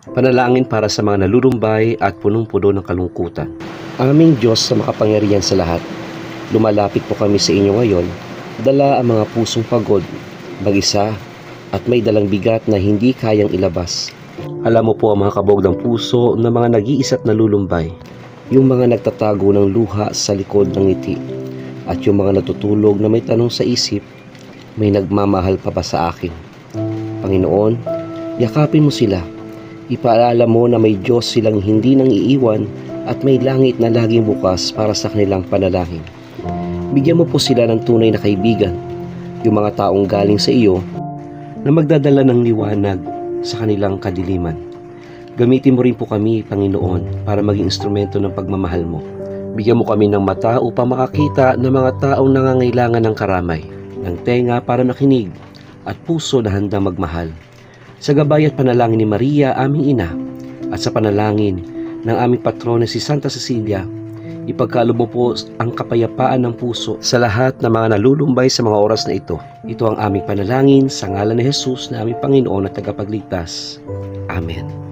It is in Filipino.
Panalangin para sa mga nalulumbay at punong-puno ng kalungkutan. Aming Diyos sa makapangyarihan sa lahat, lumalapit po kami sa inyo ngayon, dala ang mga pusong pagod, mag-isa, at may dalang bigat na hindi kayang ilabas. Alam mo po ang mga kabog ng puso ng mga nag-iisa't nalulumbay, yung mga nagtatago ng luha sa likod ng ngiti, at yung mga natutulog na may tanong sa isip, may nagmamahal pa ba sa akin? Panginoon, yakapin mo sila. Ipaalala mo na may Diyos silang hindi nang iiwan at may langit na laging bukas para sa kanilang panalangin. Bigyan mo po sila ng tunay na kaibigan, yung mga taong galing sa iyo na magdadala ng liwanag sa kanilang kadiliman. Gamitin mo rin po kami, Panginoon, para maging instrumento ng pagmamahal mo. Bigyan mo kami ng mata upang makakita ng mga taong nangangailangan ng karamay, ng tenga para makinig, at puso na handang magmahal. Sa gabay at panalangin ni Maria, aming ina, at sa panalangin ng aming patrona si Santa Cecilia, ipagkaloob mo po ang kapayapaan ng puso sa lahat ng mga nalulumbay sa mga oras na ito. Ito ang aming panalangin sa ngalan ni Jesus na aming Panginoon at Tagapagligtas. Amen.